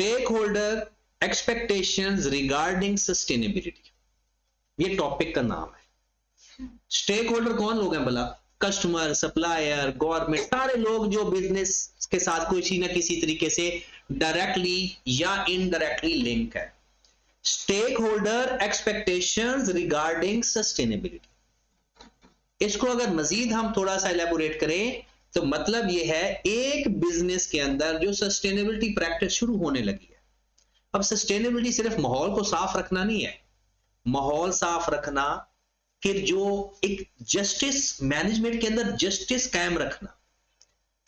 Stake holder expectations regarding sustainability, ये topic का नाम है। स्टेक होल्डर कौन लोग हैं भला? कस्टमर, सप्लायर, गवर्नमेंट, सारे लोग जो बिजनेस के साथ किसी ना किसी तरीके से डायरेक्टली या इनडायरेक्टली लिंक है। Stakeholder expectations regarding sustainability, इसको अगर मजीद हम थोड़ा सा इलेबोरेट करें तो मतलब यह है एक बिजनेस के अंदर जो सस्टेनेबिलिटी प्रैक्टिस शुरू होने लगी है। अब सस्टेनेबिलिटी सिर्फ माहौल को साफ रखना नहीं है, माहौल साफ रखना, फिर जो एक जस्टिस मैनेजमेंट के अंदर जस्टिस कायम रखना,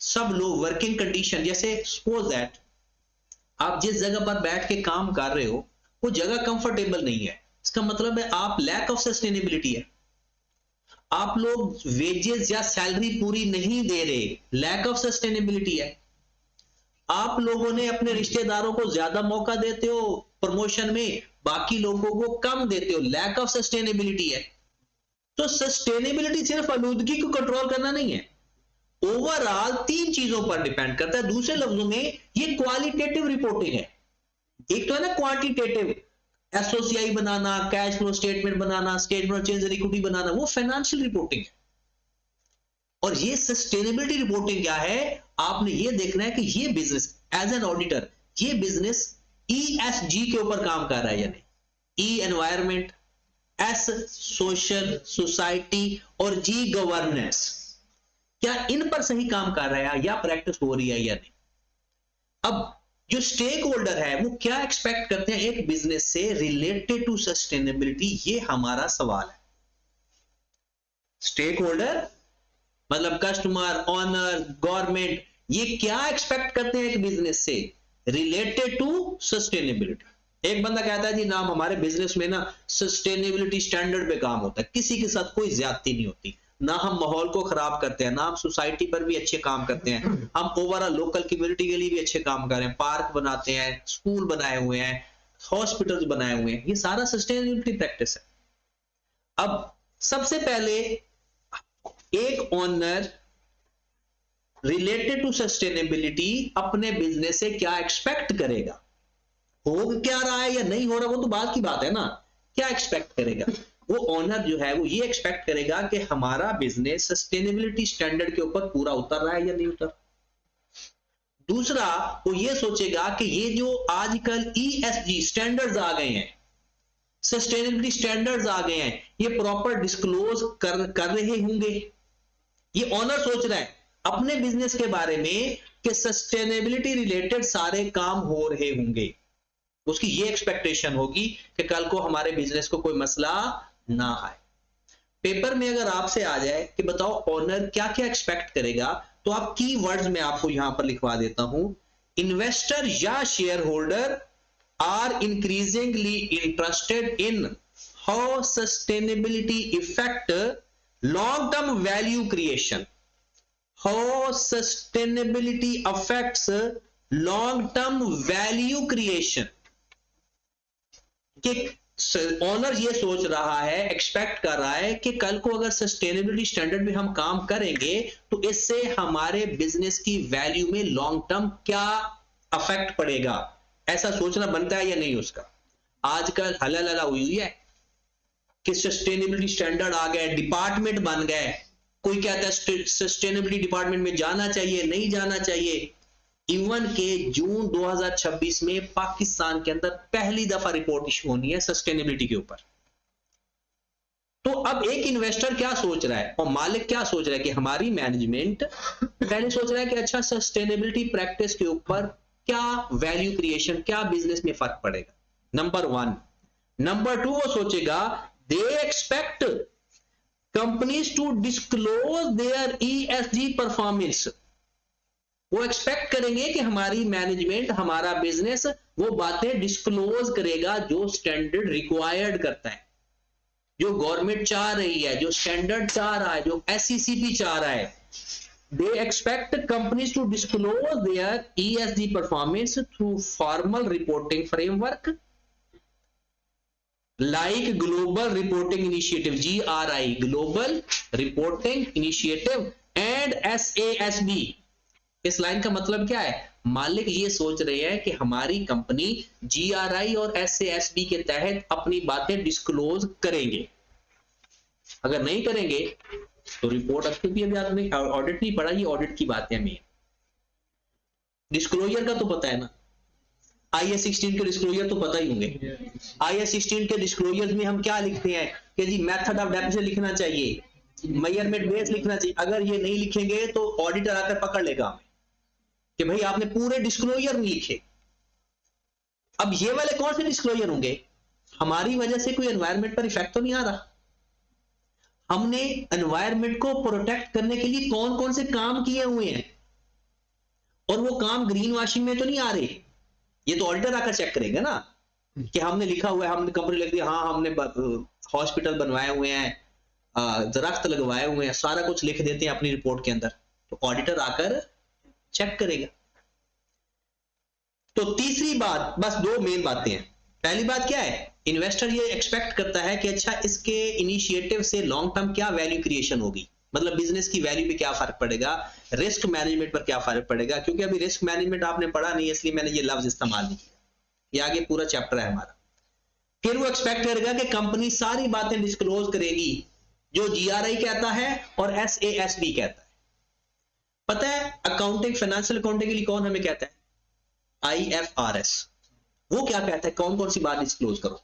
सब लोग वर्किंग कंडीशन, जैसे सपोज दैट आप जिस जगह पर बैठ के काम कर रहे हो वो जगह कंफर्टेबल नहीं है, इसका मतलब है आप लैक ऑफ सस्टेनेबिलिटी है, आप लोग वेजेस या सैलरी पूरी नहीं दे रहे, लैक ऑफ सस्टेनेबिलिटी है। आप लोगों ने अपने रिश्तेदारों को ज्यादा मौका देते हो प्रमोशन में, बाकी लोगों को कम देते हो, लैक ऑफ सस्टेनेबिलिटी है। तो सस्टेनेबिलिटी सिर्फ आलूदगी को कंट्रोल करना नहीं है, ओवरऑल तीन चीजों पर डिपेंड करता है। दूसरे लफ्जों में ये क्वालिटेटिव रिपोर्टिंग है, एक तो है ना क्वांटिटेटिव, एसओसीआई बनाना, कैश फ्लो स्टेटमेंट बनाना, स्टेटमेंट ऑफ चेंज इक्विटी बनाना, वो फाइनेंशियल रिपोर्टिंग है। और ये सस्टेनेबिलिटी रिपोर्टिंग क्या है? आपने ये देखना है कि ये बिजनेस एज एन ऑडिटर, ये बिजनेस ईएसजी के ऊपर काम कर रहा है या नहीं। ई एनवायरमेंट, एस सोशल सोसाइटी और जी गवर्नेंस, क्या इन पर सही काम कर रहा है या प्रैक्टिस हो रही है या नहीं। अब जो स्टेक होल्डर है वो क्या एक्सपेक्ट करते हैं एक बिजनेस से रिलेटेड टू सस्टेनेबिलिटी, ये हमारा सवाल है। स्टेक होल्डर मतलब कस्टमर, ऑनर, गवर्नमेंट, ये क्या एक्सपेक्ट करते हैं एक बिजनेस से रिलेटेड टू सस्टेनेबिलिटी। एक बंदा कहता है जी नाम हमारे बिजनेस में ना सस्टेनेबिलिटी स्टैंडर्ड पे काम होता है, किसी के साथ कोई ज्यादती नहीं होती, ना हम माहौल को खराब करते हैं, ना हम सोसाइटी पर भी अच्छे काम करते हैं, हम ओवरऑल लोकल कम्युनिटी के लिए भी अच्छे काम कर रहे हैं, पार्क बनाते हैं, स्कूल बनाए हुए हैं, हॉस्पिटल्स बनाए हुए हैं, ये सारा सस्टेनेबिलिटी प्रैक्टिस है। अब सबसे पहले एक ओनर रिलेटेड टू सस्टेनेबिलिटी अपने बिजनेस से क्या एक्सपेक्ट करेगा, हो क्या रहा है या नहीं हो रहा वो तो बाद की बात है ना, क्या एक्सपेक्ट करेगा वो ओनर जो है वो ये एक्सपेक्ट करेगा कि हमारा बिजनेस सस्टेनेबिलिटी स्टैंडर्ड के ऊपर पूरा उतर रहा है या नहीं उतर। दूसरा वो ये सोचेगा कि ये जो आजकल ईएसजी स्टैंडर्ड्स आ गए हैं, सस्टेनेबिलिटी स्टैंडर्ड्स आ गए हैं, ये प्रॉपर डिस्क्लोज कर रहे होंगे। ये ओनर सोच रहा है अपने बिजनेस के बारे में कि सस्टेनेबिलिटी रिलेटेड सारे काम हो रहे होंगे, उसकी ये एक्सपेक्टेशन होगी कि कल को हमारे बिजनेस को कोई मसला ना आए। पेपर में अगर आपसे आ जाए कि बताओ ओनर क्या क्या एक्सपेक्ट करेगा, तो आप की वर्ड्स में आपको यहां पर लिखवा देता हूं, इन्वेस्टर या shareholder are increasingly interested in how sustainability effect long term value creation, how sustainability affects long term value creation. कि ओनर ये सोच रहा है, एक्सपेक्ट कर रहा है कि कल को अगर सस्टेनेबिलिटी स्टैंडर्ड में हम काम करेंगे तो इससे हमारे बिजनेस की वैल्यू में लॉन्ग टर्म क्या अफेक्ट पड़ेगा, ऐसा सोचना बनता है या नहीं उसका। आजकल हलहला हुई है कि सस्टेनेबिलिटी स्टैंडर्ड आ गए, डिपार्टमेंट बन गए, कोई कहता है सस्टेनेबिलिटी डिपार्टमेंट में जाना चाहिए, नहीं जाना चाहिए। इवन के जून 2026 में पाकिस्तान के अंदर पहली दफा रिपोर्ट इशू होनी है सस्टेनेबिलिटी के ऊपर। तो अब एक इन्वेस्टर क्या सोच रहा है और मालिक क्या सोच रहा है कि हमारी मैनेजमेंट पहले सोच रहा है कि अच्छा सस्टेनेबिलिटी प्रैक्टिस के ऊपर क्या वैल्यू क्रिएशन, क्या बिजनेस में फर्क पड़ेगा, नंबर वन। नंबर टू वो सोचेगा they expect companies to disclose their ESG performance, वो एक्सपेक्ट करेंगे कि हमारी मैनेजमेंट, हमारा बिजनेस वो बातें डिस्क्लोज करेगा जो स्टैंडर्ड रिक्वायर्ड करता है, जो गवर्नमेंट चाह रही है, जो स्टैंडर्ड चाह रहा है, जो एससीसीपी चाह रहा है। They expect companies to disclose their ESG performance through formal reporting framework like global reporting initiative GRI, global reporting initiative, and SASB, इस लाइन का मतलब क्या है? मालिक ये सोच रहे हैं कि हमारी कंपनी GRI और SASB के तहत अपनी बातें डिस्क्लोज करेंगे। अगर नहीं करेंगे तो रिपोर्ट, अभी आपने ऑडिट नहीं पढ़ा, ये ऑडिट की बात है। मेन डिस्क्लोजर का तो पता है ना, IAS 16 के डिस्क्लोजर तो पता ही होंगे। IAS 16 के डिस्क्लोजर में हम क्या लिखते हैं कि जी मेथड ऑफ डेफिनेशन लिखना चाहिए, मेजरमेंट बेस लिखना चाहिए। अगर ये नहीं लिखेंगे तो ऑडिटर आकर पकड़ लेगा हमें कि भाई आपने पूरे डिस्क्लोजर नहीं लिखे। अब ये वाले कौन से डिस्क्लोजर होंगे? हमारी वजह से कोई एनवायरनमेंट पर इफेक्ट तो नहीं आ रहा? हमने एनवायरनमेंट को प्रोटेक्ट करने के लिए कौन कौन से काम किए हुए हैं, और वो काम ग्रीन वॉशिंग में तो नहीं आ रहे। ये तो ऑडिटर आकर चेक करेगा ना कि हमने लिखा हुआ है, हमने कंपनी लिख दिया, हाँ हमने हॉस्पिटल बनवाए हुए हैं, दरख्त लगवाए हुए हैं, सारा कुछ लिख देते हैं अपनी रिपोर्ट के अंदर, तो ऑडिटर आकर चेक करेगा। तो तीसरी बात, बस दो मेन बातें हैं। पहली बात क्या है? इन्वेस्टर ये एक्सपेक्ट करता है कि अच्छा इसके इनिशिएटिव से लॉन्ग टर्म क्या वैल्यू क्रिएशन होगी, मतलब बिजनेस की वैल्यू पे क्या फर्क पड़ेगा, रिस्क मैनेजमेंट पर क्या फर्क पड़ेगा। क्योंकि अभी रिस्क मैनेजमेंट आपने पढ़ा नहीं, इसलिए मैंने ये लफ्ज इस्तेमाल नहीं किया, ये आगे पूरा चैप्टर है हमारा। फिर वो एक्सपेक्ट करेगा कि कंपनी सारी बातें डिस्क्लोज करेगी जो GRI कहता है और SASB कहता है। पता है अकाउंटिंग, फाइनेंशियल अकाउंटिंग के लिए कौन हमें कहता है? IFRS। वो क्या कहता है, कौन कौन सी बात डिस्क्लोज करो।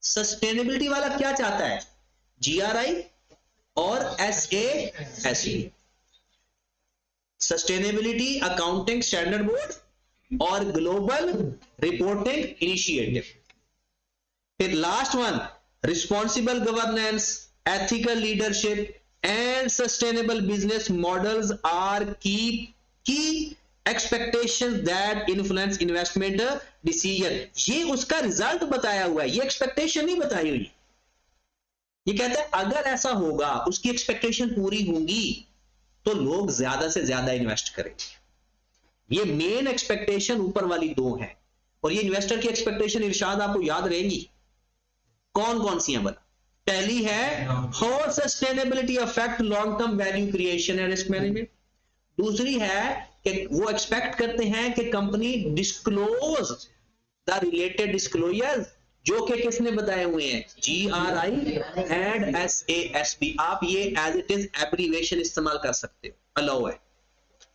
सस्टेनेबिलिटी वाला क्या चाहता है? GRI और SASB, sustainability accounting standard board और ग्लोबल रिपोर्टिंग इनिशिएटिव। फिर last one, responsible governance, ethical leadership and sustainable business models are key expectations that influence investment decision. ये उसका रिजल्ट बताया हुआ है, ये एक्सपेक्टेशन नहीं बताई हुई। ये कहता है अगर ऐसा होगा, उसकी एक्सपेक्टेशन पूरी होगी तो लोग ज्यादा से ज्यादा इन्वेस्ट करेंगे। ये मेन एक्सपेक्टेशन ऊपर वाली दो है, और ये इन्वेस्टर की एक्सपेक्टेशन इरशाद आपको याद रहेंगी कौन कौन सी है बोला। पहली है how sustainability affect long term value creation and risk management. दूसरी है कि वो एक्सपेक्ट करते हैं कि company disclose the related disclosure जो कि किसने बताए हुए हैं? GRI and SASB। आप ये एज इट इज एब्रीवेशन इस्तेमाल कर सकते हो, अलाउ है,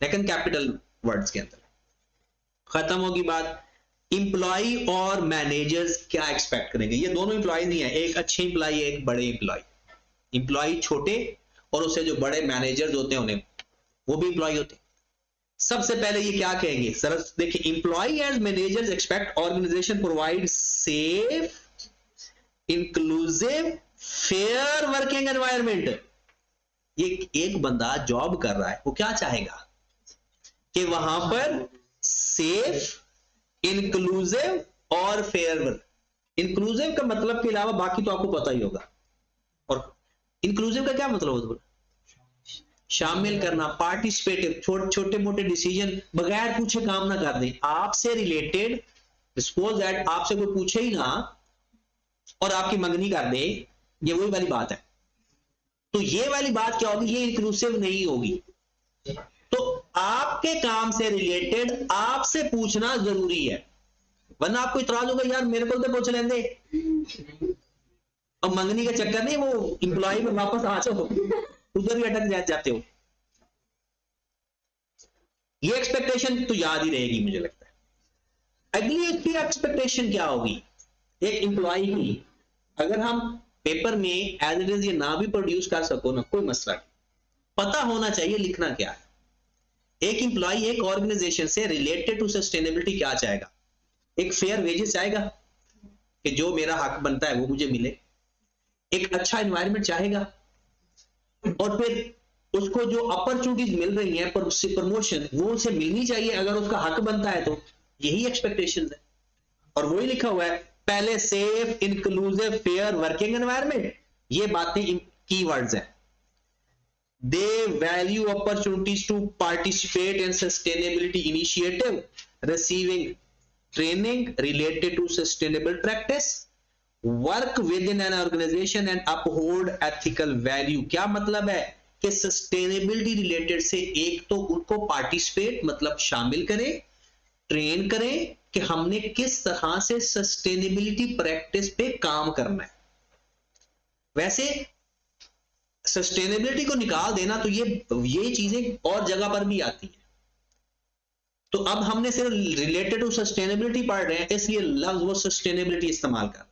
लेकिन कैपिटल वर्ड्स के अंदर। खत्म होगी बात। इंप्लॉई और मैनेजर्स क्या एक्सपेक्ट करेंगे? ये दोनों इंप्लॉई नहीं है, एक अच्छे इंप्लॉई है, एक बड़े इंप्लॉई। इंप्लॉई छोटे और उससे जो बड़े मैनेजर्स होते हैं उन्हें वो भी इंप्लॉई होते हैं। सबसे पहले ये क्या कहेंगे सर, देखिए, employee and managers expect organization provide safe, inclusive, fair working environment. ये एक बंदा जॉब कर रहा है, वो क्या चाहेगा कि वहां पर सेफ, इंक्लूसिव और फेयर वर्क। इंक्लूसिव का मतलब के अलावा बाकी तो आपको पता ही होगा। और इंक्लूसिव का क्या मतलब होता है? शामिल करना, पार्टिसिपेटिव, छोटे मोटे डिसीजन बगैर पूछे काम ना कर दें। आपसे रिलेटेड, सपोज दैट आपसे कोई पूछे ही ना और आपकी मंगनी कर दे, ये वही वाली बात है। तो ये वाली बात क्या होगी? ये इंक्लूसिव नहीं होगी। तो आपके काम से रिलेटेड आपसे पूछना जरूरी है, वरना आपको इतराज होगा यार मेरे को तो पूछ लेंगे, और मंगनी का चक्कर नहीं, वो इंप्लॉय में वापस आ जाओ, उधर ही अटक जाते हो। ये एक्सपेक्टेशन तो याद ही रहेगी मुझे लगता है। अगली इसकी एक्सपेक्टेशन क्या होगी एक इंप्लॉय की? अगर हम पेपर में एज इट इज ये ना भी प्रोड्यूस कर सको ना, कोई मसला नहीं, पता होना चाहिए लिखना क्या है। एक इंप्लॉय एक ऑर्गेनाइजेशन से रिलेटेड टू सस्टेनेबिलिटी क्या चाहेगा? एक फेयर वेजेस चाहेगा कि जो मेरा हक बनता है वो मुझे मिले, एक अच्छा एनवायरनमेंट चाहेगा, और फिर उसको जो अपॉर्चुनिटीज मिल रही हैं प्रमोशन वो उसे मिलनी चाहिए अगर उसका हक बनता है तो। यही एक्सपेक्टेशन है, और वही लिखा हुआ है पहले, safe, inclusive, fair working environment. ये बातें कीवर्ड्स हैं। They value opportunities to participate in sustainability initiative, receiving training related to sustainable practice, work within an organization and uphold ethical value। क्या मतलब है कि सस्टेनेबिलिटी रिलेटेड से एक तो उनको पार्टिसिपेट मतलब शामिल करें, ट्रेन करें कि हमने किस तरह से सस्टेनेबिलिटी प्रैक्टिस पे काम करना है। वैसे सस्टेनेबिलिटी को निकाल देना तो ये चीजें और जगह पर भी आती है, तो अब हमने सिर्फ रिलेटेड टू सस्टेनेबिलिटी पढ़ रहे हैं, इसलिए लफ्ज वो सस्टेनेबिलिटी इस्तेमाल कर रहे हैं।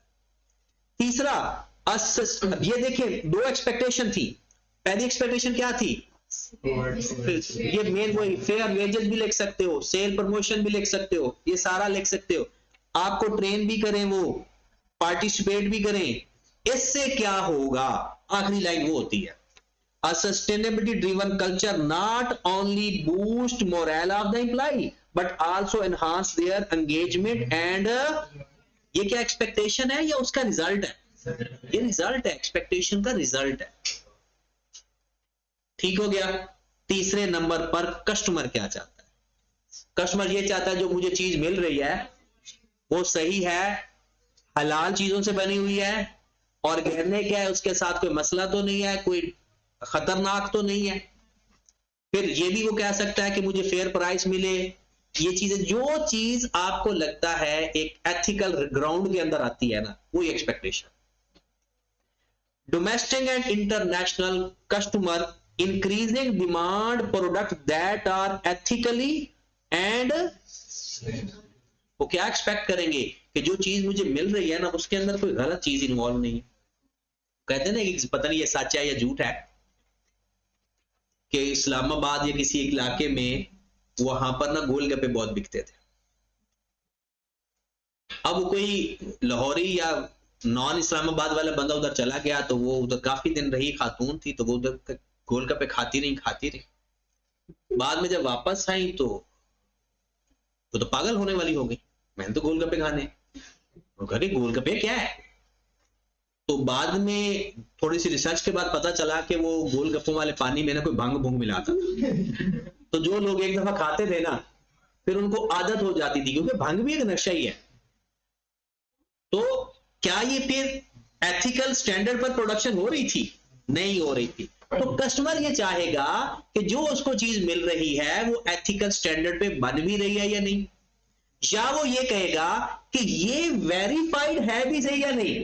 तीसरा ये देखिए, दो एक्सपेक्टेशन थी। पहली एक्सपेक्टेशन क्या थी? ये मेन वही, फेयर वेजेस भी लिख सकते हो, सेल प्रमोशन भी लिख सकते हो, ये सारा लिख सकते हो। आपको ट्रेन भी करें, वो पार्टिसिपेट भी करें, इससे क्या होगा? आखिरी लाइन वो होती है, a sustainability driven culture not only boost morale of the employee but also enhance their engagement and ये क्या एक्सपेक्टेशन है या उसका रिजल्ट है? ये रिजल्ट है, एक्सपेक्टेशन का रिजल्ट है। ठीक हो गया। तीसरे नंबर पर कस्टमर क्या चाहता है? कस्टमर ये चाहता है जो मुझे चीज मिल रही है वो सही है, हलाल चीजों से बनी हुई है, ऑर्गेनिक है, उसके साथ कोई मसला तो नहीं है, कोई खतरनाक तो नहीं है। फिर ये भी वो कह सकता है कि मुझे फेयर प्राइस मिले। ये चीजें, जो चीज आपको लगता है एक एथिकल ग्राउंड के अंदर आती है ना, वो expectation. Domestic and international customer increasing demand product that are ethically and, वो क्या एक्सपेक्ट करेंगे कि जो चीज मुझे मिल रही है ना उसके अंदर कोई गलत चीज इन्वॉल्व नहीं है। कहते हैं ना कि पता नहीं ये सच है या झूठ है, कि इस्लामाबाद या किसी एक इलाके में वहां पर ना गोलगप्पे बहुत बिकते थे। अब वो कोई लाहौरी या नॉन इस्लामाबाद वाला बंदा उधर चला गया, तो वो उधर काफी दिन रही, खातून थी, तो वो उधर गोलगप्पे खाती रही। बाद में जब वापस आई तो वो तो पागल होने वाली हो गई, मैंने तो गोलगप्पे खाने। वो कह रही गोलगप्पे क्या है? तो बाद में थोड़ी सी रिसर्च के बाद पता चला कि वो गोलगप्पों वाले पानी में ना कोई भंग भुंग मिला था। तो जो लोग एक दफा खाते थे ना, फिर उनको आदत हो जाती थी, क्योंकि भंग भी एक नशा ही है। तो क्या ये फिर एथिकल स्टैंडर्ड पर प्रोडक्शन हो रही थी? नहीं हो रही थी। तो कस्टमर ये चाहेगा कि जो उसको चीज मिल रही है वो एथिकल स्टैंडर्ड पे बन भी रही है या नहीं, या वो ये कहेगा कि ये वेरीफाइड है भी सही या नहीं।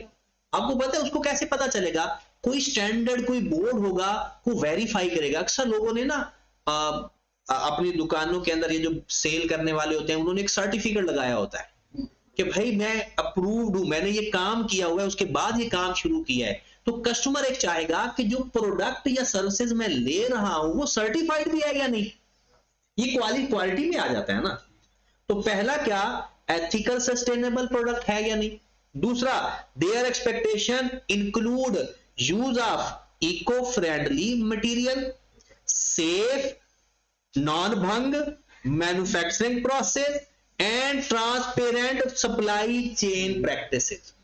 आपको पता है उसको कैसे पता चलेगा? कोई स्टैंडर्ड, कोई बोर्ड होगा, वो वेरीफाई करेगा। अक्सर लोगों ने ना अपनी दुकानों के अंदर, ये जो सेल करने वाले होते हैं, उन्होंने एक सर्टिफिकेट लगाया होता है कि भाई मैं अप्रूव्ड हूं, मैंने ये काम किया हुआ है, उसके बाद ये काम शुरू किया है। तो कस्टमर एक चाहेगा कि जो प्रोडक्ट या सर्विसेज मैं ले रहा हूं वो सर्टिफाइड भी है या नहीं। ये क्वालिटी में आ जाता है ना। तो पहला क्या, एथिकल सस्टेनेबल प्रोडक्ट है या नहीं। दूसरा, their expectation include use of eco friendly material, safe non भंग manufacturing process and transparent supply chain practices.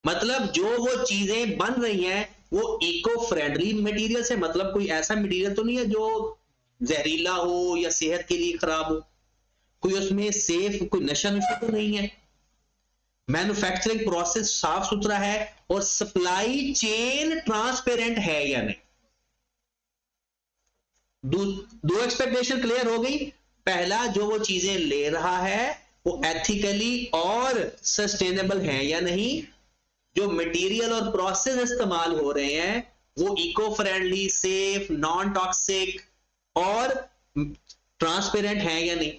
मतलब जो वो चीजें बन रही हैं वो इको फ्रेंडली मटेरियल से, मतलब कोई ऐसा मटेरियल तो नहीं है जो जहरीला हो या सेहत के लिए खराब हो, कोई उसमें सेफ, कोई नशा तो नहीं है, मैन्युफैक्चरिंग प्रोसेस साफ सुथरा है, और सप्लाई चेन ट्रांसपेरेंट है या नहीं। दो एक्सपेक्टेशन क्लियर हो गई। पहला, जो वो चीजें ले रहा है वो एथिकली और सस्टेनेबल है या नहीं, जो मटेरियल और प्रोसेस इस्तेमाल हो रहे हैं वो eco friendly, safe, non toxic और ट्रांसपेरेंट है या नहीं।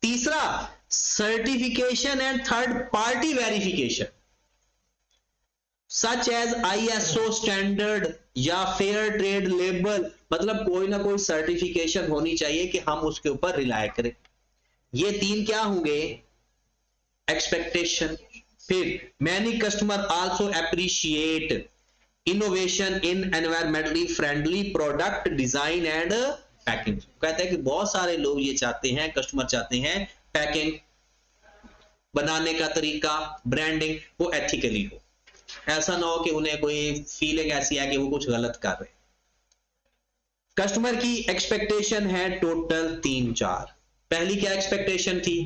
तीसरा, certification and third party verification such as ISO standard या फेयर ट्रेड लेबल, मतलब कोई ना कोई सर्टिफिकेशन होनी चाहिए कि हम उसके ऊपर रिलाय करें। ये तीन क्या होंगे? एक्सपेक्टेशन। फिर many customer also appreciate innovation in environmentally friendly product design and packing. कहता है कि बहुत सारे लोग ये चाहते हैं, कस्टमर चाहते हैं पैकिंग, बनाने का तरीका, ब्रांडिंग वो एथिकली हो, ऐसा ना हो कि उन्हें कोई फीलिंग ऐसी है कि वो कुछ गलत कर रहे। कस्टमर की एक्सपेक्टेशन है टोटल 3-4। पहली क्या एक्सपेक्टेशन थी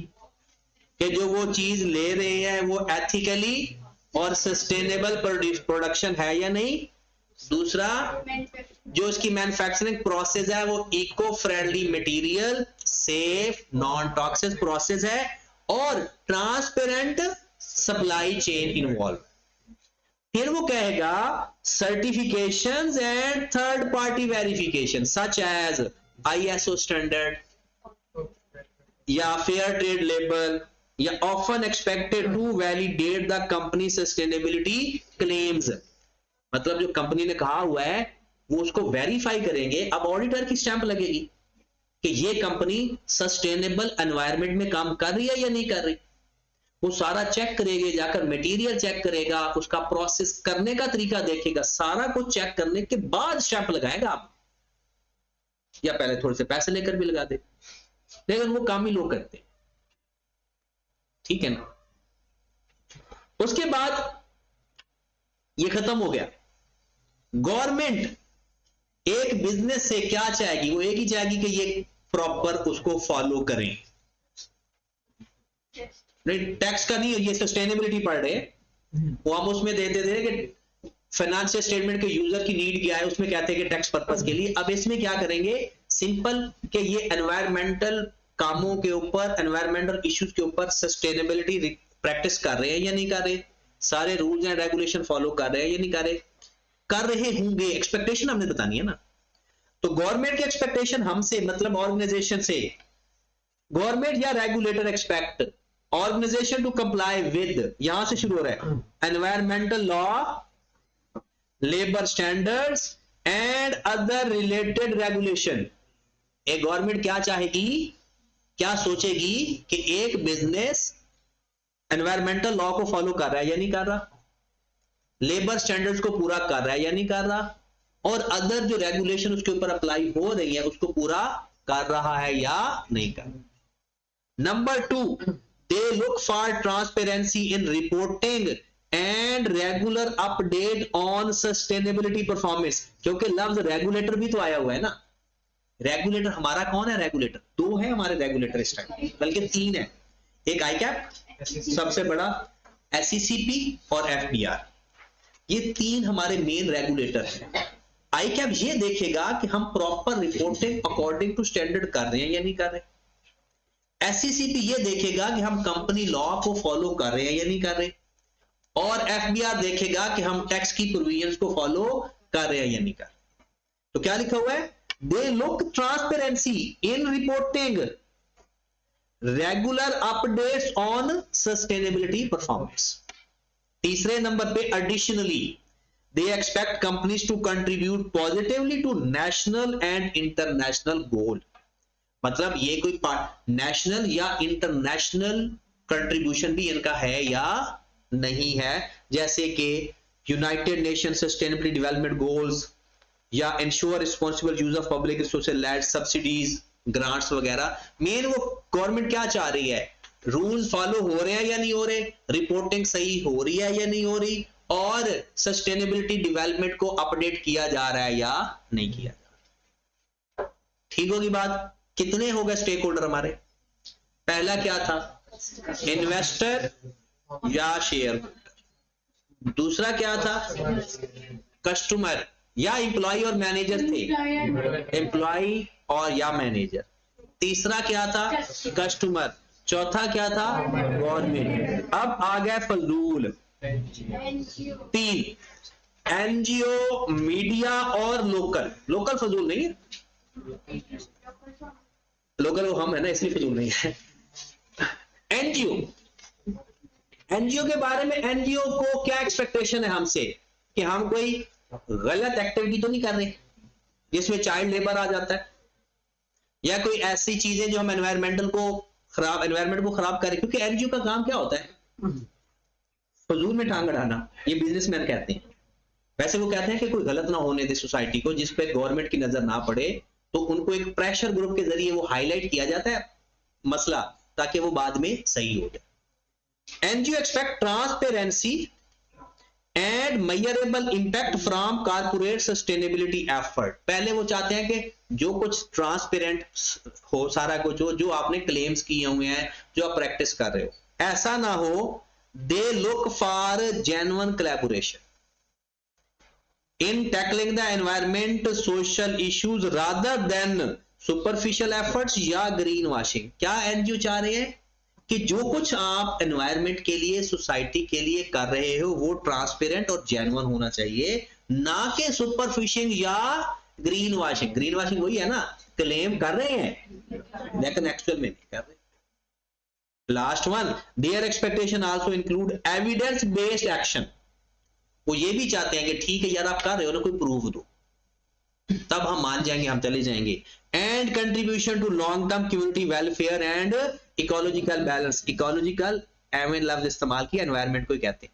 कि जो वो चीज ले रहे हैं वो एथिकली और सस्टेनेबल प्रोडक्शन है या नहीं। दूसरा जो इसकी मैन्युफैक्चरिंग प्रोसेस है वो eco friendly material, safe non toxic process है, और ट्रांसपेरेंट सप्लाई चेन इन्वॉल्व। फिर वो कहेगा certifications and third party verification such as ISO standard या फेयर ट्रेड लेबल या often expected to validate the company sustainability claims. मतलब जो company ने कहा हुआ है वो उसको वेरीफाई करेंगे। अब ऑडिटर की स्टैंप लगेगी कि ये कंपनी सस्टेनेबल एनवायरनमेंट में काम कर रही है या नहीं कर रही। वो सारा चेक करेंगे, जाकर मटेरियल चेक करेगा, उसका प्रोसेस करने का तरीका देखेगा, सारा कुछ चेक करने के बाद स्टैंप लगाएगा। आप या पहले थोड़े से पैसे लेकर भी लगा दे, लेकिन वो काम ही लोग करते हैं, ठीक है ना। उसके बाद ये खत्म हो गया। गवर्नमेंट एक बिजनेस से क्या चाहेगी, वो एक ही चाहेगी कि ये प्रॉपर उसको फॉलो करें। नहीं, टैक्स का नहीं, ये सस्टेनेबिलिटी पढ़ रहे हैं। वो हम उसमें देते थे कि फाइनेंशियल स्टेटमेंट के यूजर की नीड क्या है, उसमें कहते हैं कि टैक्स पर्पस के लिए। अब इसमें क्या करेंगे, सिंपल कि ये एनवायरमेंटल कामों के ऊपर, एनवायरमेंटल इश्यूज के ऊपर सस्टेनेबिलिटी प्रैक्टिस कर रहे हैं या नहीं कर रहे, सारे रूल्स एंड रेगुलेशन फॉलो कर रहे हैं या नहीं कर रहे, कर रहे होंगे। एक्सपेक्टेशन हमने बतानी है ना। तो गवर्नमेंट की एक्सपेक्टेशन हमसे, मतलब ऑर्गेनाइजेशन से, गवर्नमेंट या regulator expect organisation to comply with, यहां से शुरू हो रहा है, environmental law, labour standards and other related regulation. एक गवर्नमेंट क्या चाहेगी, क्या सोचेगी कि एक बिजनेस एनवायरमेंटल लॉ को फॉलो कर रहा है या नहीं कर रहा, लेबर स्टैंडर्ड्स को पूरा कर रहा है या नहीं कर रहा, और अदर जो रेगुलेशन उसके ऊपर अप्लाई हो रही है उसको पूरा कर रहा है या नहीं कर रहा। Number 2, they look for transparency in reporting and regular update on sustainability performance। क्योंकि लफ्ज रेगुलेटर भी तो आया हुआ है ना। रेगुलेटर हमारा कौन है, रेगुलेटर 2 है हमारे रेगुलेटर इस टाइम, बल्कि 3 है। एक ICAP सबसे बड़ा, SECP और FBR, ये 3 हमारे मेन रेगुलेटर हैं। ICAP ये देखेगा कि हम proper reporting according to standard कर रहे हैं या नहीं कर रहे। SECP ये देखेगा कि हम कंपनी लॉ को फॉलो कर रहे हैं या नहीं कर रहे, और FBR देखेगा कि हम टैक्स की प्रोविजंस को फॉलो कर रहे हैं या नहीं कर रहे। तो क्या लिखा हुआ है, they look transparency in reporting, regular updates on sustainability performance. तीसरे नंबर पे, additionally they expect companies to contribute positively to national and international goal. मतलब ये कोई नेशनल या इंटरनेशनल कंट्रीब्यूशन भी इनका है या नहीं है, जैसे कि United Nation sustainable development goals या ensure responsible use of public social land subsidies, grants वगैरह। मेन वो गवर्नमेंट क्या चाह रही है, रूल्स फॉलो हो रहे हैं या नहीं हो रहे, रिपोर्टिंग सही हो रही है या नहीं हो रही, और सस्टेनेबिलिटी डेवलपमेंट को अपडेट किया जा रहा है या नहीं किया जा रहा। ठीक होगी बात। कितने हो गए स्टेक होल्डर हमारे, पहला क्या था, इन्वेस्टर या शेयर होल्डर, दूसरा क्या था, कस्टमर या एम्प्लॉय और मैनेजर थे, एम्प्लॉय और या मैनेजर, तीसरा क्या था, कस्टमर, चौथा क्या था, गवर्नमेंट। अब आ गया फजूल, 3 NGO, मीडिया और लोकल। लोकल फजूल नहीं है, लोकल वो हम है ना, इसलिए फजूल नहीं है। एनजीओ के बारे में, एनजीओ को क्या एक्सपेक्टेशन है हमसे कि हम कोई गलत एक्टिविटी तो नहीं कर रहे जिसमें चाइल्ड लेबर आ जाता है, या कोई ऐसी चीजें जो हम एनवायरमेंट को खराब करें। क्योंकि एनजीओ का काम क्या होता है, फजूल में टांग अड़ाना, ये बिजनेसमैन कहते हैं। वैसे वो कहते हैं कि कोई गलत ना होने दे सोसाइटी को, जिस पे गवर्नमेंट की नजर ना पड़े, तो उनको एक प्रेशर ग्रुप के जरिए वो हाईलाइट किया जाता है मसला, ताकि वो बाद में सही हो जाए। NGO expect transparency and measurable impact from corporate sustainability effort. पहले वो चाहते हैं कि जो कुछ ट्रांसपेरेंट हो, सारा कुछ हो, जो आपने क्लेम्स किए हुए हैं, जो आप प्रैक्टिस कर रहे हो, ऐसा ना हो। They look for genuine collaboration, in tackling the environment social issues rather than superficial efforts या ग्रीन वॉशिंग। क्या एनजीओ चाह रहे हैं कि जो कुछ आप एनवायरमेंट के लिए, सोसाइटी के लिए कर रहे हो वो ट्रांसपेरेंट और जेन्युइन होना चाहिए, ना कि सुपरफिशिंग या ग्रीन वॉशिंग। ग्रीन वॉशिंग वही है ना, क्लेम कर रहे हैं लेकिन एक्चुअल में नहीं कर रहे। Last one, their expectation also include evidence based action. वो ये भी चाहते हैं कि ठीक है यार आप कर रहे हो ना, कोई प्रूफ दो, तब हम मान जाएंगे, हम चले जाएंगे। And contribution to long term community welfare and ecological balance. Ecological एमएन लफ्ज इस्तेमाल किया, एनवायरमेंट को कहते हैं।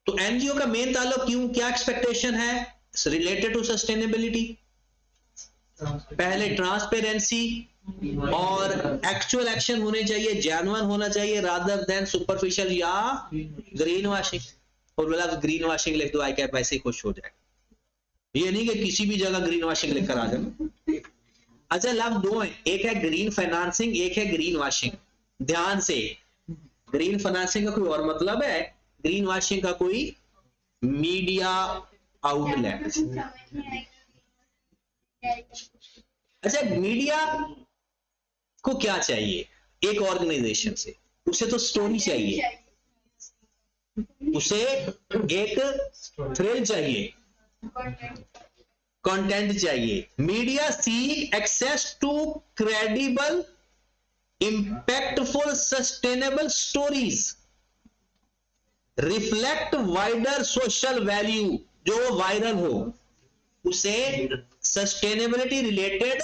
तो एनजीओ का मेन ताल्लुक क्यों, क्या एक्सपेक्टेशन है रिलेटेड टू सस्टेनेबिलिटी? पहले ट्रांसपेरेंसी और एक्चुअल एक्शन होने चाहिए, जेन्युइन होना चाहिए, रादर देन सुपरफिशियल या ग्रीन वॉशिंग। और बोला ग्रीन वॉशिंग लिख दो, आई कैप वैसे ही खुश हो जाए। ये नहीं कि किसी भी जगह ग्रीन वॉशिंग लिखकर आ जाए। अच्छा, लफ्ज दो है, एक है ग्रीन फाइनेंसिंग, एक है ग्रीन वॉशिंग। ध्यान से, ग्रीन फाइनेंसिंग का कोई और मतलब है, ग्रीन वॉशिंग का कोई मीडिया आउटलेट। अच्छा, मीडिया को क्या चाहिए एक ऑर्गेनाइजेशन से? उसे तो स्टोरी चाहिए, उसे एक थ्रिल चाहिए, कंटेंट चाहिए। Media seek access to credible, impactful, sustainable stories, reflect wider social value, जो वायरल हो, उसे सस्टेनेबिलिटी रिलेटेड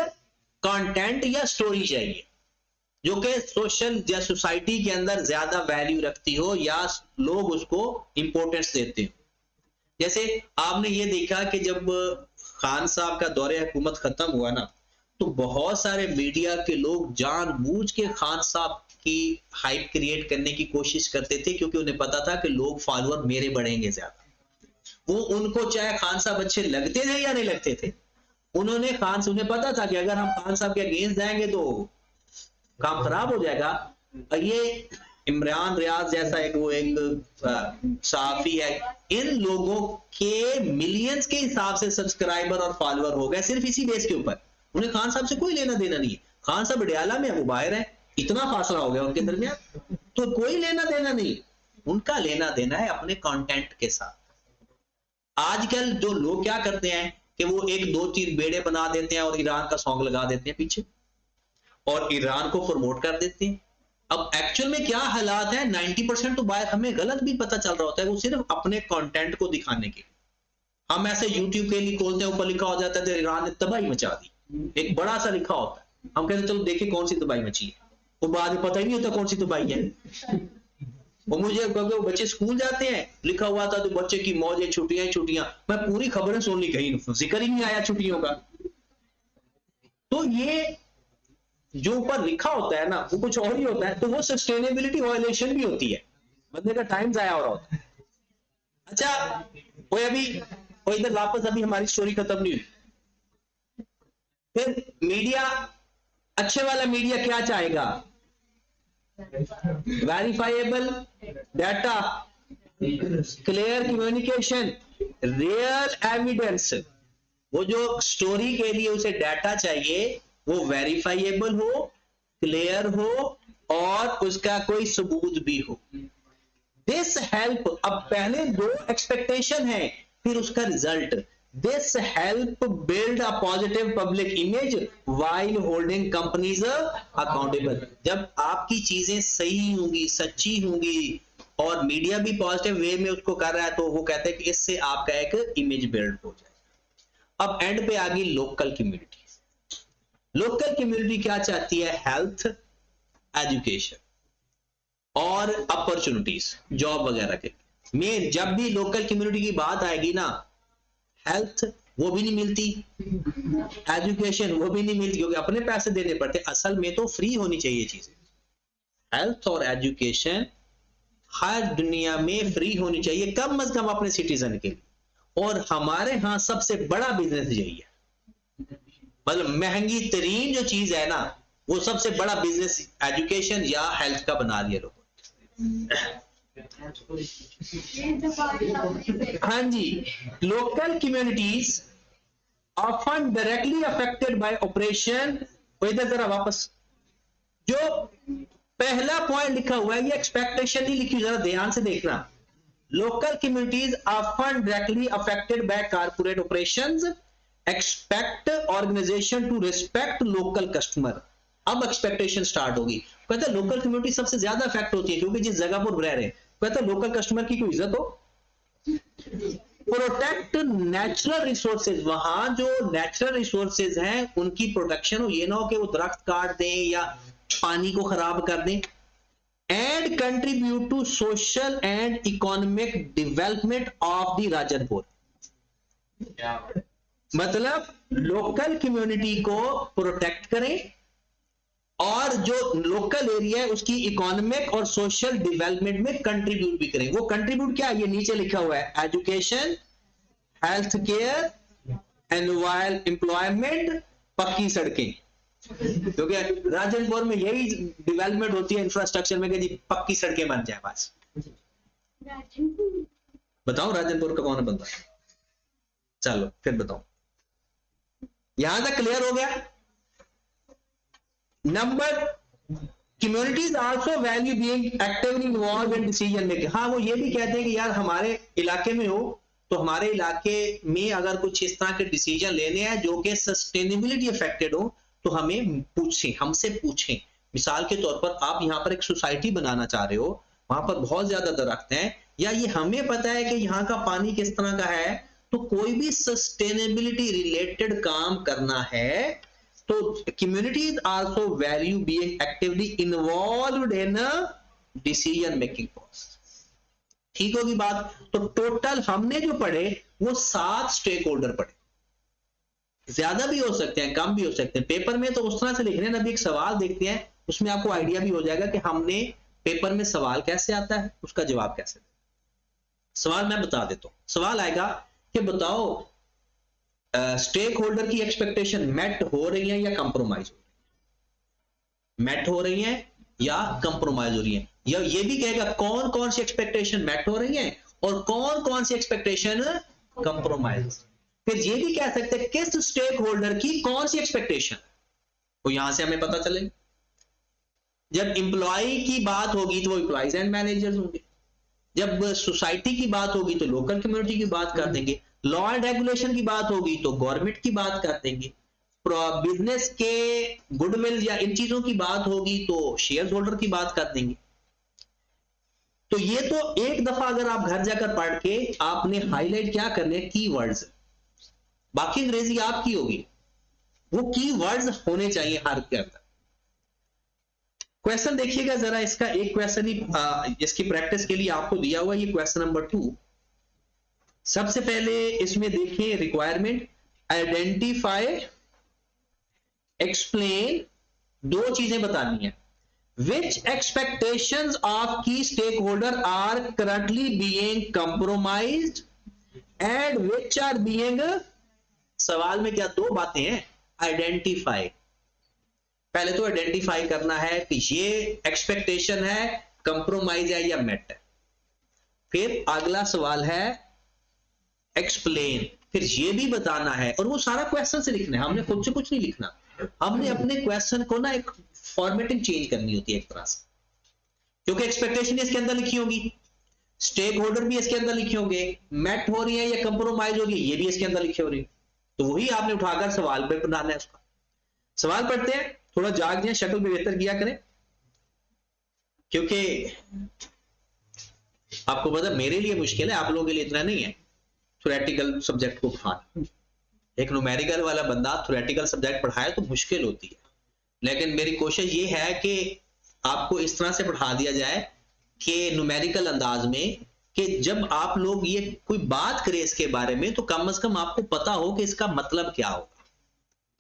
कंटेंट या स्टोरी चाहिए जो कि सोशल या सोसाइटी के अंदर ज्यादा वैल्यू रखती हो या लोग उसको इंपॉर्टेंस देते हो। जैसे आपने ये देखा कि जब खान साहब का दौरे हुकूमत खत्म हुआ ना, तो बहुत सारे मीडिया के लोग जानबूझ के खान साहब की हाइप क्रिएट करने की कोशिश करते थे, क्योंकि उन्हें पता था कि लोग फॉलोअर मेरे बढ़ेंगे ज्यादा। वो उनको चाहे खान साहब अच्छे लगते थे या नहीं लगते थे, उन्हें पता था कि अगर हम खान साहब के अगेंस्ट जाएंगे तो काम खराब हो जाएगा। ये इमरान रियाज जैसा एक सहाफी है, इन लोगों के मिलियंस के हिसाब से सब्सक्राइबर और फॉलोअर हो गए सिर्फ इसी बेस के ऊपर। उन्हें खान साहब से कोई लेना देना नहीं है। खान साहब अडियाला में, वो बाहर है, इतना फासला हो गया उनके दरमियान, तो कोई लेना देना नहीं। उनका लेना देना है अपने कंटेंट के साथ। आजकल जो लोग क्या करते हैं कि वो एक दो तीन बेड़े बना देते हैं और ईरान का सॉन्ग लगा देते हैं पीछे और ईरान को प्रमोट कर देते हैं। अब एक्चुअल में क्या हालात है, 90% तो बाहर हमें गलत भी पता चल रहा होता है, वो सिर्फ अपने कंटेंट को दिखाने के। हम ऐसे यूट्यूब के लिए खोलते हैं, ऊपर लिखा हो जाता है ईरान ने तबाही मचा दी, एक बड़ा सा लिखा होता है, हम कहते हैं चलो देखिए कौन सी तबाही मची है, वो बाद में पता ही नहीं होता कौन सी तबाही है। वो मुझे क्योंकि बच्चे स्कूल जाते हैं, लिखा हुआ था तो बच्चे की मौज है, छुट्टियां, मैं पूरी खबरें सुन ली, कहीं जिक्र ही नहीं आया छुट्टियों का। तो ये जो ऊपर लिखा होता है ना, वो कुछ और ही होता है, तो वो सस्टेनेबिलिटी वायलेशन भी होती है, बंदे का टाइम जाया हो रहा होता है। अच्छा, वो इधर वापस अभी हमारी स्टोरी खत्म नहीं हुई। फिर मीडिया, अच्छे वाला मीडिया क्या चाहेगा? Verifiable data, clear communication, real evidence. वो जो स्टोरी के लिए उसे डाटा चाहिए वो वेरीफाइएबल हो, क्लियर हो और उसका कोई सबूत भी हो। दिस हेल्प, अब पहले दो एक्सपेक्टेशन है, फिर उसका result. This help build a positive public image while holding companies accountable. जब आपकी चीजें सही होंगी, सच्ची होंगी और मीडिया भी पॉजिटिव वे में उसको कर रहा है, तो वो कहते हैं कि इससे आपका एक इमेज बिल्ड हो जाए। अब एंड पे आ गई लोकल कम्युनिटी। लोकल कम्युनिटी क्या चाहती है? हेल्थ, एजुकेशन और अपॉर्चुनिटीज, जॉब वगैरह के। मेन जब भी लोकल कम्युनिटी की बात आएगी ना, हेल्थ वो भी नहीं मिलती, एजुकेशन वो भी नहीं मिलती, क्योंकि अपने पैसे देने पड़ते। असल में तो फ्री होनी चाहिए चीजें। हेल्थ और एजुकेशन हर दुनिया में फ्री होनी चाहिए, कम से कम अपने सिटीजन के लिए। और हमारे यहां सबसे बड़ा बिजनेस यही है, मतलब महंगी तरीन जो चीज है ना, वो सबसे बड़ा बिजनेस एजुकेशन या हेल्थ का बना दिया लोगों। हाँ जी, local communities often directly affected by operation. इधर जरा वापस, जो पहला पॉइंट लिखा हुआ है ये एक्सपेक्टेशन नहीं लिखी, जरा ध्यान से देखना। Local communities often directly affected by corporate operations, expect organisation to respect local customer. अब एक्सपेक्टेशन स्टार्ट होगी। कहता है लोकल कम्युनिटी सबसे ज्यादा अफेक्ट होती है क्योंकि जिस जगह पर रह रहे हैं। कहता है लोकल कस्टमर की कोई इज्जत हो। प्रोटेक्ट नेचुरल रिसोर्सेज, वहां जो नेचुरल रिसोर्सेज हैं उनकी प्रोटेक्शन हो, ये ना हो कि वो दरख्त काट दें या पानी को खराब कर दें। And contribute to social and economic development of the Rajanpur. मतलब लोकल कम्युनिटी को प्रोटेक्ट करें और जो लोकल एरिया है उसकी इकोनॉमिक और सोशल डेवलपमेंट में कंट्रीब्यूट भी करें। वो कंट्रीब्यूट क्या है, ये नीचे लिखा हुआ है, एजुकेशन, हेल्थ केयर, एम्प्लॉयमेंट, पक्की सड़कें। क्योंकि राजनपुर में यही डेवलपमेंट होती है इंफ्रास्ट्रक्चर में कि जी पक्की सड़कें बन जाए बस। बताओ राजनपुर का कौन बंदा? चलो फिर बताओ, यहां तक क्लियर हो गया? Number, communities also value being actively involve in decision making. हाँ, वो ये भी कहते हैं कि यार हमारे इलाके में हो तो हमारे इलाके में अगर कुछ इस तरह के डिसीजन लेने हैं जो कि सस्टेनेबिलिटी अफेक्टेड हो तो हमें पूछें, हमसे पूछें। मिसाल के तौर पर आप यहां पर एक सोसाइटी बनाना चाह रहे हो, वहां पर बहुत ज्यादा दरख्त हैं, या ये हमें पता है कि यहाँ का पानी किस तरह का है, तो कोई भी सस्टेनेबिलिटी रिलेटेड काम करना है तो communities also value being actively involved in a decision making process। ठीक होगी बात? तो टोटल हमने जो पढ़े वो 7 स्टेक होल्डर पढ़े। ज्यादा भी हो सकते हैं, कम भी हो सकते हैं। पेपर में तो उस तरह से लिख रहे हैं। अभी एक सवाल देखते हैं, उसमें आपको आइडिया भी हो जाएगा कि हमने पेपर में सवाल कैसे आता है, उसका जवाब कैसे। सवाल मैं बता देता हूं। सवाल आएगा कि बताओ स्टेक होल्डर की एक्सपेक्टेशन मेट हो रही है या कंप्रोमाइज हो रही है? मेट हो रही है या कंप्रोमाइज हो रही है? या ये भी कहेगा कौन कौन सी एक्सपेक्टेशन मेट हो रही है और कौन कौन सी एक्सपेक्टेशन कंप्रोमाइज। फिर ये भी कह सकते हैं किस स्टेक होल्डर की कौन सी एक्सपेक्टेशन, तो यहां से हमें पता चले। जब इंप्लॉय की बात होगी तो वो इंप्लॉयज एंड मैनेजर्स होंगे, जब सोसाइटी की बात होगी तो लोकल कम्युनिटी की बात कर देंगे, लॉ एंड रेगुलेशन की बात होगी तो गवर्नमेंट की बात कर देंगे, बिजनेस के गुडविल या इन चीजों की बात होगी तो शेयर होल्डर की बात कर देंगे। तो ये तो एक दफा अगर आप घर जाकर पढ़ के आपने हाईलाइट क्या करने, कीवर्ड्स। बाकी अंग्रेजी आपकी होगी, वो कीवर्ड्स होने चाहिए हर के अंदर। क्वेश्चन देखिएगा जरा, इसका एक क्वेश्चन ही इसकी प्रैक्टिस के लिए आपको दिया हुआ, ये क्वेश्चन नंबर 2। सबसे पहले इसमें देखिए रिक्वायरमेंट, आइडेंटिफाई, एक्सप्लेन, दो चीजें बतानी है। Which expectations of key stakeholder are currently being compromised and which are being, सवाल में क्या दो बातें हैं, आइडेंटिफाई। पहले तो आइडेंटिफाई करना है कि ये एक्सपेक्टेशन है, कंप्रोमाइज है या मेट है। फिर अगला सवाल है एक्सप्लेन, फिर ये भी बताना है, और वो सारा क्वेश्चन से लिखना है, हमने खुद से कुछ नहीं लिखना। हमने अपने क्वेश्चन को ना एक फॉर्मेटिंग चेंज करनी होती है एक तरह से, क्योंकि एक्सपेक्टेशन इसके अंदर लिखी होगी, स्टेक होल्डर भी इसके अंदर लिखे होंगे, मेट हो रही है या कंप्रोमाइज हो रही है ये भी इसके अंदर लिखे हो रही है। तो वही आपने उठाकर सवाल पे बनाना है उसका। सवाल पढ़ते हैं, थोड़ा जाग जाए, शक्ल भी बेहतर किया करें, क्योंकि आपको पता मेरे लिए मुश्किल है, आप लोगों के लिए इतना नहीं है थ्योरेटिकल सब्जेक्ट को पढ़ाना। एक न्यूमेरिकल वाला बंदा थ्योरेटिकल सब्जेक्ट पढ़ाए तो मुश्किल होती है, लेकिन मेरी कोशिश ये है कि आपको इस तरह से पढ़ा दिया जाए कि न्यूमेरिकल अंदाज में, कि जब आप लोग ये कोई बात करें इसके बारे में तो कम से कम आपको पता हो कि इसका मतलब क्या होगा।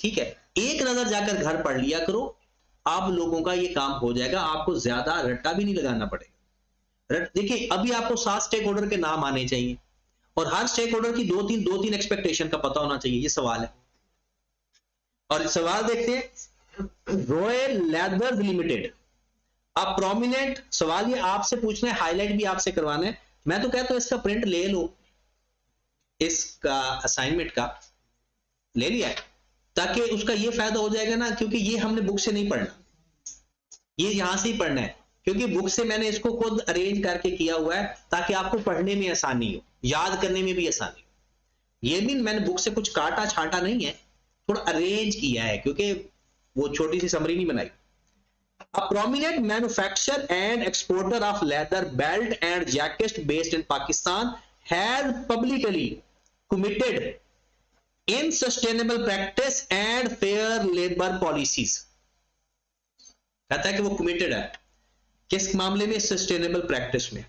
ठीक है, एक नजर जाकर घर पढ़ लिया करो, आप लोगों का ये काम हो जाएगा, आपको ज्यादा रट्टा भी नहीं लगाना पड़ेगा। देखिए अभी आपको 7 स्टेक होल्डर के नाम आने चाहिए और हर स्टेक होल्डर की दो तीन एक्सपेक्टेशन का पता होना चाहिए, ये सवाल है। और सवाल देखते हैं, रॉयल लेदर्स लिमिटेड अब प्रोमिनेंट सवाल ये आपसे पूछना है, हाईलाइट भी आपसे करवाना है। मैं तो कहता हूं इसका प्रिंट ले लो, इसका असाइनमेंट का ले लिया है, ताकि उसका ये फायदा हो जाएगा ना, क्योंकि ये हमने बुक से नहीं पढ़ना, ये यहां से ही पढ़ना है, क्योंकि बुक से मैंने इसको खुद अरेंज करके किया हुआ है ताकि आपको पढ़ने में आसानी हो, याद करने में भी आसानी हो। ये भी मैंने बुक से कुछ काटा छाटा नहीं है, थोड़ा अरेंज किया है, क्योंकि वो छोटी सी समरी नहीं बनाई। A prominent manufacturer and exporter of leather belt and jackets based in Pakistan has publicly committed in sustainable practice and fair labor policies. कहता है कि वो committed है किस मामले में? सस्टेनेबल प्रैक्टिस में।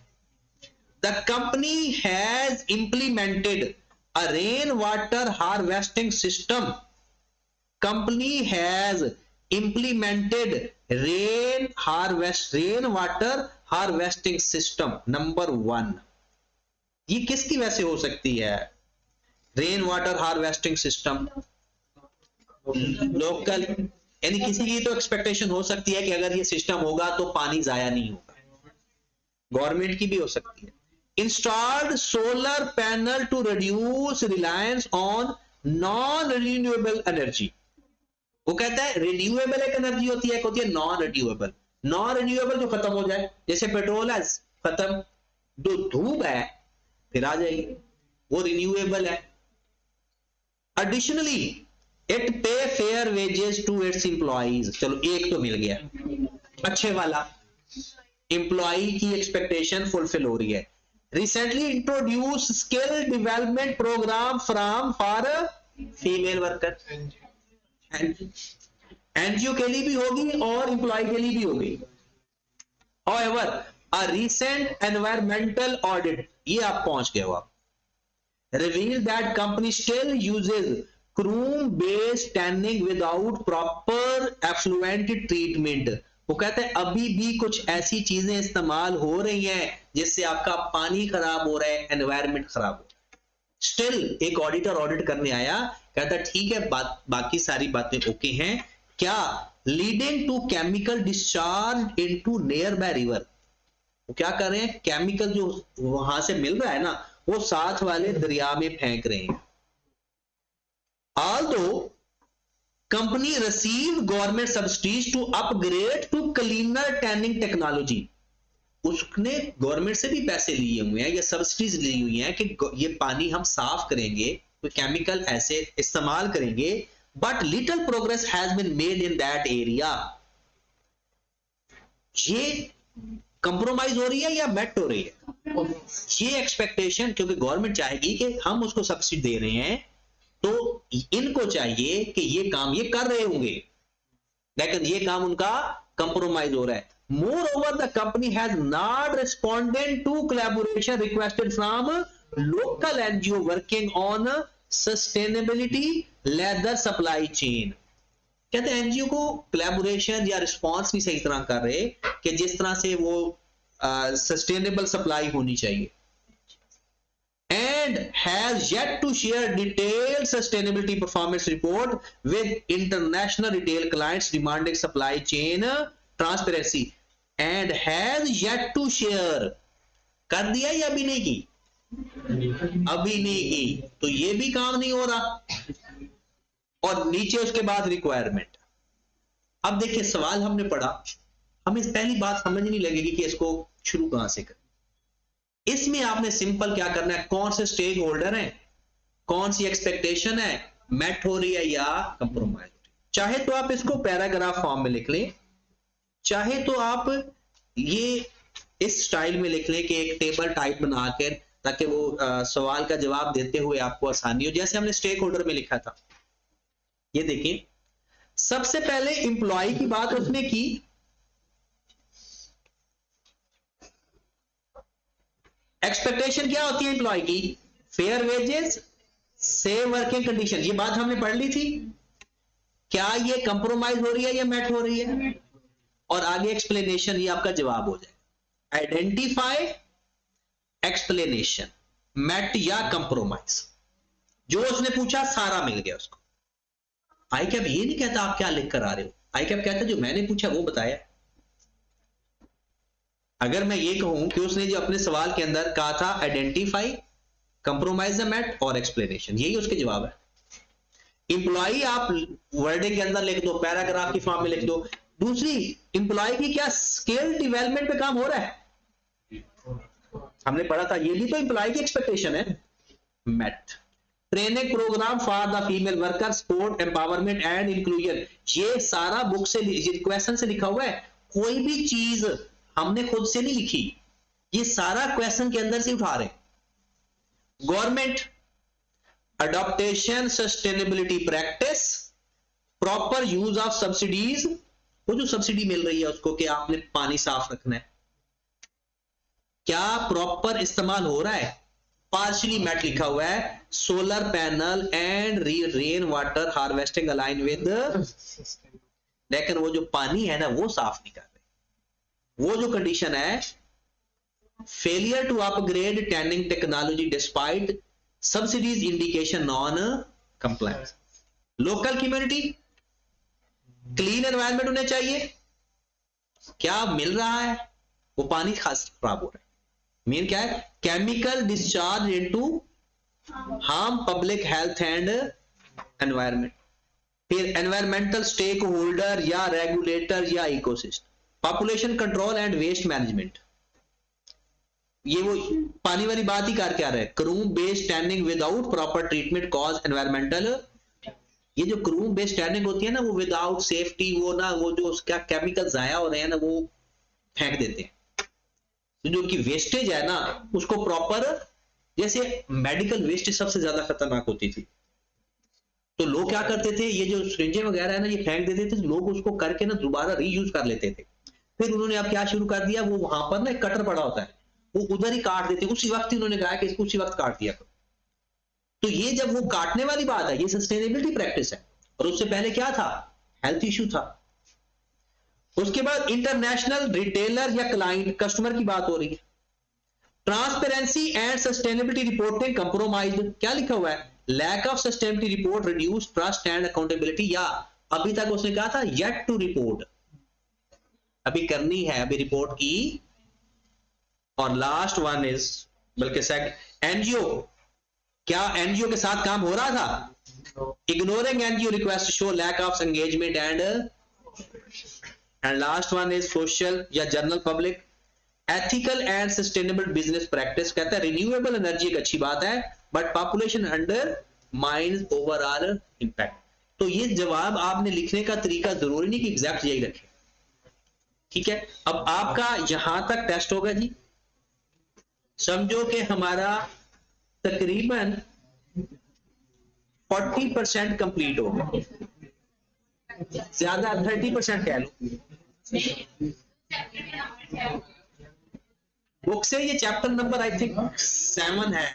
The company has implemented a rainwater harvesting system. Company has implemented rainwater harvesting system number 1। ये किसकी वैसे हो सकती है? Rain water harvesting system local, यानी किसी की तो एक्सपेक्टेशन हो सकती है कि अगर ये सिस्टम होगा तो पानी जाया नहीं होगा, गवर्नमेंट की भी हो सकती है। Installed solar panel to reduce reliance on non renewable energy. वो कहता है रिन्यूएबल एक एनर्जी होती है, एक होती है नॉन रिन्यूएबल। नॉन रिन्यूएबल जो खत्म हो जाए, जैसे पेट्रोल है खत्म, जो धूप है फिर आ जाएगी, वो रिन्यूएबल है। Additionally it pay fair wages to its employees. चलो एक तो मिल गया अच्छे वाला, एम्प्लॉई की एक्सपेक्टेशन फुलफिल हो रही है। Recently introduce skill development programme from for female worker. NGO के लिए भी होगी और एम्प्लॉय के लिए भी होगी। However, a recent environmental audit, ये आप पहुंच गए हो आप, revealed that company still uses chrome based tanning without proper effluent treatment। वो कहते हैं अभी भी कुछ ऐसी चीजें इस्तेमाल हो रही हैं जिससे आपका पानी खराब हो रहा है, एनवायरमेंट खराब हो रहा है। स्टिल एक ऑडिटर ऑडिट करने आया, कहता ठीक है बाकी सारी बातें ओके हैं, क्या leading to chemical discharge into nearby river. वो क्या कर रहे हैं? केमिकल जो वहां से मिल रहा है ना, वो साथ वाले दरिया में फेंक रहे हैं। Although company receive government subsidies to upgrade to cleaner tanning technology. उसने गवर्नमेंट से भी पैसे लिए हुए हैं या सब्सिडीज ली हुई हैं कि ये पानी हम साफ करेंगे, कोई केमिकल ऐसे इस्तेमाल करेंगे, but little progress has been made in that area. ये कंप्रोमाइज हो रही है या मेट हो रही है? ये एक्सपेक्टेशन, क्योंकि गवर्नमेंट चाहेगी कि हम उसको सब्सिडी दे रहे हैं तो इनको चाहिए कि ये काम ये कर रहे होंगे, लेकिन ये काम उनका कंप्रोमाइज हो रहा है। Moreover, the company has not responded to collaboration requested from local NGO working on sustainability leather supply chain। कहते हैं एनजीओ को कोलैबोरेशन या रिस्पांस नहीं सही तरह कर रहे कि जिस तरह से वो सस्टेनेबल सप्लाई होनी चाहिए। And has yet to share detailed sustainability performance report with international retail clients demanding supply chain transparency and has yet to share। कर दिया या अभी नहीं की? अभी नहीं की, तो ये भी काम नहीं हो रहा। और नीचे उसके बाद रिक्वायरमेंट। अब देखिए सवाल हमने पढ़ा, हमें पहली बात समझ नहीं लगेगी कि इसको शुरू कहां से करें। इसमें आपने सिंपल क्या करना है, कौन से स्टेक होल्डर हैं, कौन सी एक्सपेक्टेशन है, मैट हो रही है या कंप्रोमाइज। चाहे तो आप इसको पैराग्राफ फॉर्म में लिख लें, चाहे तो आप ये इस स्टाइल में लिख लें कि एक टेबल टाइप बनाकर, ताकि वो सवाल का जवाब देते हुए आपको आसानी हो, जैसे हमने स्टेक होल्डर में लिखा था। ये देखिए सबसे पहले एम्प्लॉय की बात उसने की, एक्सपेक्टेशन क्या होती है एम्प्लॉय की? Fair wages, same working condition. ये बात हमने पढ़ ली थी। क्या ये कंप्रोमाइज हो रही है या मैट हो रही है? और आगे एक्सप्लेनेशन, ये आपका जवाब हो जाए। आइडेंटिफाई, एक्सप्लेनेशन, मैट या कंप्रोमाइज। जो उसने पूछा सारा मिल गया उसको। आई कैप ये नहीं कहता आप क्या लिख कर आ रहे हो, आई कैप कहता जो मैंने पूछा वो बताया। अगर मैं ये कहूं कि उसने जो अपने सवाल के अंदर कहा था आइडेंटिफाई, कंप्रोमाइज द मैट और एक्सप्लेनेशन, यही उसके जवाब है। इंप्लॉई आप वर्डिंग के अंदर लिख दो, पैराग्राफ की फॉर्म में लिख दो। दूसरी, इंप्लॉय की क्या स्किल डेवलपमेंट पे काम हो रहा है, हमने पढ़ा था, ये भी तो इंप्लॉय की एक्सपेक्टेशन है। मैट, training programme for the female worker, support, empowerment and inclusion, ये सारा बुक से, क्वेश्चन से लिखा हुआ है। कोई भी चीज हमने खुद से नहीं लिखी, ये सारा क्वेश्चन के अंदर से उठा रहे। Government adaptation sustainability practice, proper use of subsidies, वो जो सब्सिडी मिल रही है उसको कि आपने पानी साफ रखना है, क्या प्रॉपर इस्तेमाल हो रहा है। पार्शियली मेट लिखा हुआ है, solar panel and rain water harvesting align with, लेकिन वो जो पानी है ना वो साफ नहीं कर रहे। वो जो कंडीशन है, failure to upgrade tanning technology despite subsidies indication non compliance. Local community, clean environment होने चाहिए, क्या मिल रहा है, वो पानी खास खराब हो रहा है। मेन क्या है, chemical discharge into harm public health and environment. फिर एनवायरमेंटल स्टेक होल्डर या रेगुलेटर या ecosystem, population control and waste management, ये वो पानी वाली बात ही करके आ रहा है। Chrome based tanning without proper treatment cause environmental, ये जो क्रूम बेस्ड टैनिंग होती है ना वो विदाउट सेफ्टी, वो ना वो जो उसका केमिकल जाया हो रहे हैं ना वो फेंक देते हैं। तो जो उनकी वेस्टेज है ना उसको प्रॉपर, जैसे मेडिकल वेस्टेज सबसे ज्यादा खतरनाक होती थी, तो लोग क्या करते थे, ये जो सिरिंजें वगैरह है ना ये फेंक देते थे, लोग उसको करके ना दोबारा रीयूज कर लेते थे। फिर उन्होंने अब क्या शुरू कर दिया, वो वहां पर ना एक कटर पड़ा होता है, वो उधर ही काट देते, उसी वक्त ही उन्होंने कहा कि इसको उसी वक्त काट दिया करो। तो ये जब वो काटने वाली बात है, ये सस्टेनेबिलिटी प्रैक्टिस है। और उससे पहले क्या था, हेल्थ इश्यू था। उसके बाद इंटरनेशनल रिटेलर या क्लाइंट कस्टमर की बात हो रही है। Transparency and sustainability reporting compromise, क्या लिखा हुआ है, lack of sustainability report reduce trust and accountability, या अभी तक उसने कहा था येट टू रिपोर्ट, अभी करनी है, अभी रिपोर्ट की। और लास्ट वन इज, बल्कि एनजीओ, क्या एनजीओ के साथ काम हो रहा था, ignoring NGO request show lack of engagement and last one is social या general public, ethical and sustainable business practice, कहता है रिन्यूएबल एनर्जी एक अच्छी बात है but population under mind overall impact. तो ये जवाब आपने लिखने का तरीका जरूरी नहीं कि एग्जैक्ट यही रखे, ठीक है। अब आपका यहां तक टेस्ट होगा जी, समझो कि हमारा तकरीबन 40% कंप्लीट हो गया, ज्यादा 30% कह लो। बुक से ये चैप्टर नंबर आई थिंक 7 है।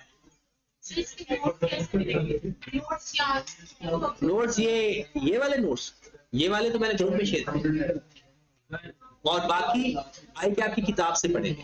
नोट्स ये वाले नोट्स, ये वाले तो मैंने ग्रुप में शेयर किए, और बाकी आई क्या आपकी किताब से पढ़े।